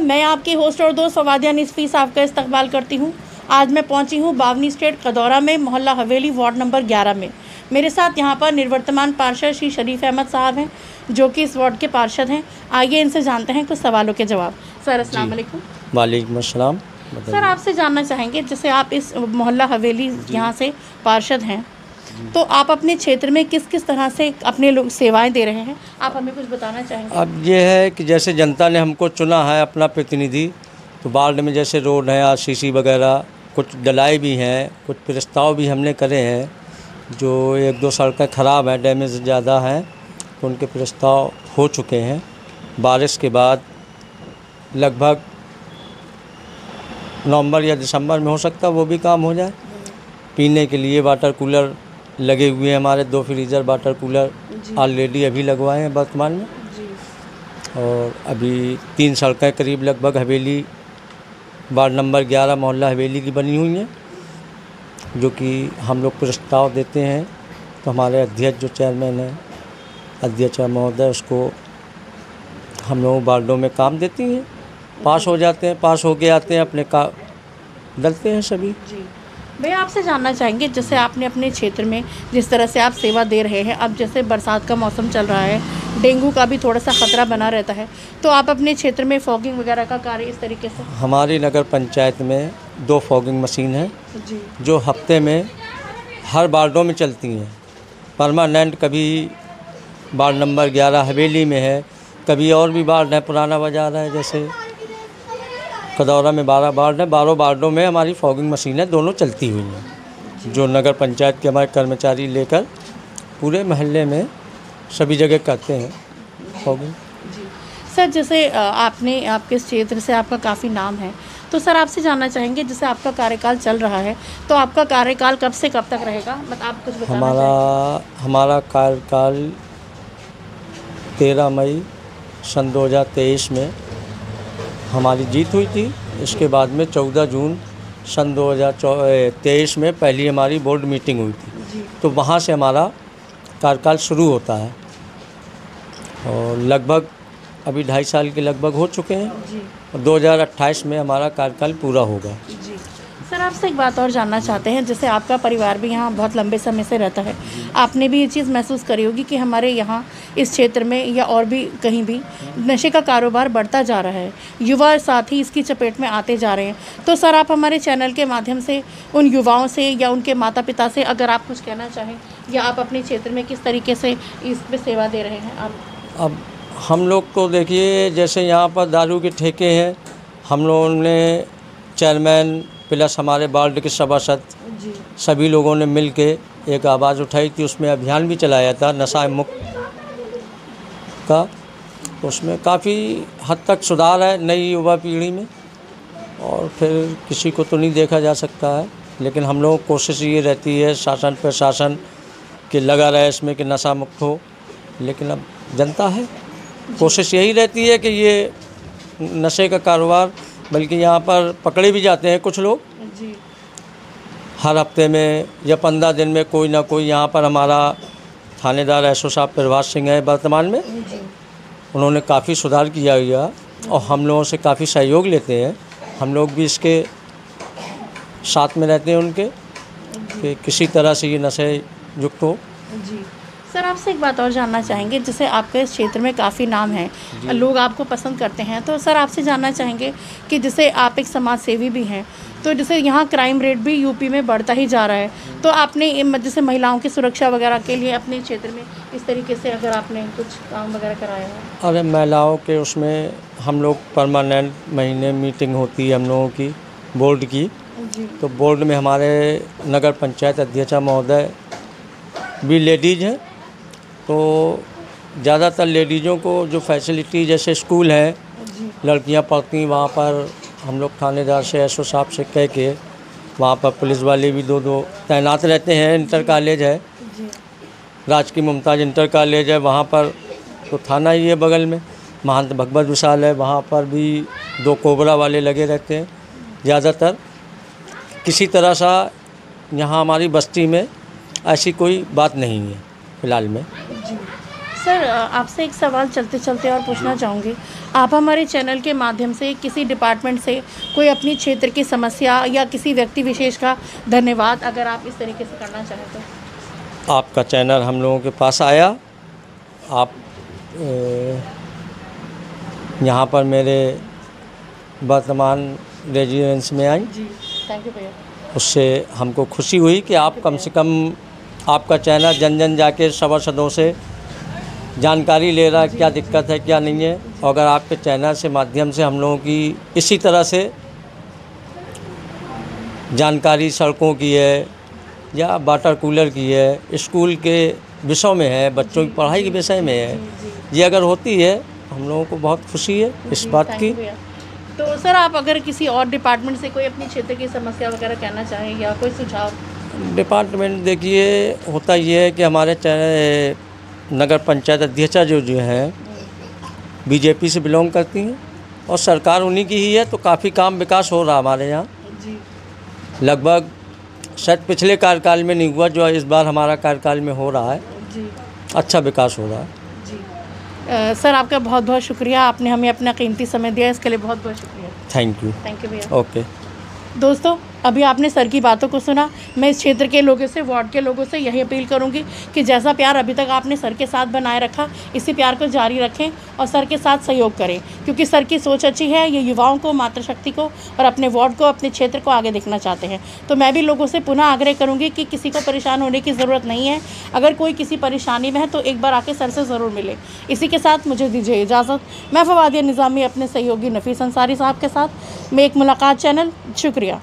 मैं आपकी होस्ट और दोस्त फवादिया निस्फीस आपका इस्तकबाल करती हूँ। आज मैं पहुँची हूँ बावनी स्ट्रीट कदौरा में, मोहल्ला हवेली, वार्ड नंबर 11 में। मेरे साथ यहाँ पर निवर्तमान पार्षद श्री शरीफ अहमद साहब हैं, जो कि इस वार्ड के पार्षद हैं। आइए इनसे जानते हैं कुछ सवालों के जवाब। सर अस्सलाम वालेकुम। वालेकुम अस्सलाम। सर आपसे जानना चाहेंगे, जैसे आप इस मोहल्ला हवेली यहाँ से पार्षद हैं, तो आप अपने क्षेत्र में किस किस तरह से अपने लोग सेवाएं दे रहे हैं, आप हमें कुछ बताना चाहेंगे? अब ये है कि जैसे जनता ने हमको चुना है अपना प्रतिनिधि, तो वार्ड में जैसे रोड है, आरसीसी वगैरह कुछ डलाई भी हैं, कुछ प्रस्ताव भी हमने करे हैं। जो 1-2 सड़कें ख़राब हैं, डैमेज ज़्यादा हैं, तो उनके प्रस्ताव हो चुके हैं। बारिश के बाद लगभग नवंबर या दिसंबर में हो सकता है वो भी काम हो जाए। पीने के लिए वाटर कूलर लगे हुए हैं, हमारे 2 फ्रीज़र वाटर कूलर ऑलरेडी अभी लगवाए हैं वर्तमान में। और अभी 3 सड़कें करीब लगभग हवेली वार्ड नंबर 11 मोहल्ला हवेली की बनी हुई हैं, जो कि हम लोग प्रस्ताव देते हैं। तो हमारे अध्यक्ष जो चेयरमैन हैं, अध्यक्ष महोदय, उसको हम लोग वार्डों में काम देती हैं, पास हो जाते हैं, पास होके आते हैं, अपने का डलते हैं सभी। जी भैया, आपसे जानना चाहेंगे, जैसे आपने अपने क्षेत्र में जिस तरह से आप सेवा दे रहे हैं, अब जैसे बरसात का मौसम चल रहा है, डेंगू का भी थोड़ा सा ख़तरा बना रहता है, तो आप अपने क्षेत्र में फॉगिंग वगैरह का कार्य इस तरीके से? हमारी नगर पंचायत में 2 फॉगिंग मशीन हैं, जो हफ्ते में हर वार्डों में चलती हैं। परमानेंट कभी वार्ड नंबर 11 हवेली में है, कभी और भी वार्ड है, पुराना बाज़ार है, जैसे कदौरा में 12 वार्ड हैं, 12 वार्डों में हमारी फॉगिंग मशीनें दोनों चलती हुई हैं, जो नगर पंचायत के हमारे कर्मचारी लेकर पूरे महल्ले में सभी जगह करते हैं फॉगिंग। सर जैसे आपने आपके क्षेत्र से आपका काफ़ी नाम है, तो सर आपसे जानना चाहेंगे, जैसे आपका कार्यकाल चल रहा है, तो आपका कार्यकाल कब से कब तक रहेगा, मतलब आप कुछ बताना चाहेंगे? हमारा कार्यकाल 13 मई सन 2023 में हमारी जीत हुई थी। इसके बाद में 14 जून सन 2023 में पहली हमारी बोर्ड मीटिंग हुई थी, तो वहाँ से हमारा कार्यकाल शुरू होता है। और लगभग अभी 2.5 साल के लगभग हो चुके हैं, और 2028 में हमारा कार्यकाल पूरा होगा। सर आपसे एक बात और जानना चाहते हैं, जैसे आपका परिवार भी यहाँ बहुत लंबे समय से रहता है, आपने भी ये चीज़ महसूस करी होगी कि हमारे यहाँ इस क्षेत्र में या और भी कहीं भी नशे का कारोबार बढ़ता जा रहा है, युवा साथ ही इसकी चपेट में आते जा रहे हैं। तो सर आप हमारे चैनल के माध्यम से उन युवाओं से या उनके माता पिता से अगर आप कुछ कहना चाहें, या आप अपने क्षेत्र में किस तरीके से इस पर सेवा दे रहे हैं आप? अब हम लोग को देखिए, जैसे यहाँ पर दारू के ठेके हैं, हम लोगों ने चेयरमैन प्लस हमारे वार्ड के सभासद सभी लोगों ने मिल के एक आवाज़ उठाई थी, उसमें अभियान भी चलाया था नशा मुक्त का। तो उसमें काफ़ी हद तक सुधार है नई युवा पीढ़ी में, और फिर किसी को तो नहीं देखा जा सकता है, लेकिन हम लोगों की कोशिश ये रहती है शासन प्रशासन के लगा रहे इसमें कि नशा मुक्त हो। लेकिन अब जनता है, कोशिश यही रहती है कि ये नशे का कारोबार, बल्कि यहाँ पर पकड़े भी जाते हैं कुछ लोग हर हफ्ते में या 15 दिन में कोई ना कोई। यहाँ पर हमारा थानेदार एसओ साहब प्रभात सिंह है वर्तमान में, उन्होंने काफ़ी सुधार किया हुआ, और हम लोगों से काफ़ी सहयोग लेते हैं। हम लोग भी इसके साथ में रहते हैं उनके, कि किसी तरह से ये नशे युक्त हो। सर आपसे एक बात और जानना चाहेंगे, जैसे आपके इस क्षेत्र में काफ़ी नाम है, लोग आपको पसंद करते हैं, तो सर आपसे जानना चाहेंगे कि जैसे आप एक समाज सेवी भी हैं, तो जैसे यहाँ क्राइम रेट भी यूपी में बढ़ता ही जा रहा है, तो आपने जैसे महिलाओं की सुरक्षा वगैरह के लिए अपने क्षेत्र में इस तरीके से अगर आपने कुछ काम वगैरह कराया है? अरे महिलाओं के उसमें हम लोग परमानेंट महीने मीटिंग होती है हम लोगों की बोर्ड की, तो बोर्ड में हमारे नगर पंचायत अध्यक्ष महोदय भी लेडीज़ हैं, तो ज़्यादातर लेडीज़ों को जो फैसिलिटी जैसे स्कूल है, लड़कियां पढ़ती, वहाँ पर हम लोग थानेदार से एसओ साहब से कह के वहाँ पर पुलिस वाले भी 2-2 तैनात रहते हैं। इंटर कॉलेज है, राजकीय मुमताज़ इंटर कॉलेज है वहाँ पर, तो थाना ही है बगल में। महंत भगवत विशाल है, वहाँ पर भी 2 कोबरा वाले लगे रहते हैं। ज़्यादातर किसी तरह सा यहाँ हमारी बस्ती में ऐसी कोई बात नहीं है फ़िलहाल में। सर आपसे एक सवाल चलते चलते और पूछना चाहूँगी, आप हमारे चैनल के माध्यम से किसी डिपार्टमेंट से कोई अपनी क्षेत्र की समस्या या किसी व्यक्ति विशेष का धन्यवाद अगर आप इस तरीके से करना चाहें तो? आपका चैनल हम लोगों के पास आया, आप यहाँ पर मेरे वर्तमान रेजिडेंस में आई, जी थैंक यू भैया। उससे हमको खुशी हुई कि आप कम से कम आपका चैनल जन जन जाके सभासदों से जानकारी ले रहा है क्या दिक्कत है क्या नहीं है। और अगर आपके चैनल से माध्यम से हम लोगों की इसी तरह से जानकारी सड़कों की है या वाटर कूलर की है, स्कूल के विषयों में है, बच्चों की पढ़ाई के विषय में है, ये अगर होती है हम लोगों को बहुत खुशी है इस बात की। तो सर आप अगर किसी और डिपार्टमेंट से कोई अपनी क्षेत्र की समस्या वगैरह कहना चाहें या कोई सुझाव? डिपार्टमेंट देखिए होता ये है कि हमारे नगर पंचायत अध्यक्षा जो हैं बीजेपी से बिलोंग करती हैं और सरकार उन्हीं की ही है, तो काफ़ी काम विकास हो रहा हमारे यहाँ। जी लगभग शायद पिछले कार्यकाल में नहीं हुआ जो इस बार हमारा कार्यकाल में हो रहा है। जी अच्छा विकास हो रहा है जी। सर आपका बहुत बहुत शुक्रिया, आपने हमें अपना कीमती समय दिया, इसके लिए बहुत बहुत शुक्रिया। थैंक यू भैया। ओके दोस्तों अभी आपने सर की बातों को सुना। मैं इस क्षेत्र के लोगों से, वार्ड के लोगों से यही अपील करूंगी कि जैसा प्यार अभी तक आपने सर के साथ बनाए रखा, इसी प्यार को जारी रखें और सर के साथ सहयोग करें, क्योंकि सर की सोच अच्छी है। ये युवाओं को, मातृशक्ति को और अपने वार्ड को, अपने क्षेत्र को आगे देखना चाहते हैं। तो मैं भी लोगों से पुनः आग्रह करूँगी कि किसी को परेशान होने की ज़रूरत नहीं है। अगर कोई किसी परेशानी में है तो एक बार आके सर से ज़रूर मिले। इसी के साथ मुझे दीजिए इजाज़त। मैं फवादिया निज़ामी अपने सहयोगी नफ़ीस अंसारी साहब के साथ में एक मुलाकात चैनल। शुक्रिया।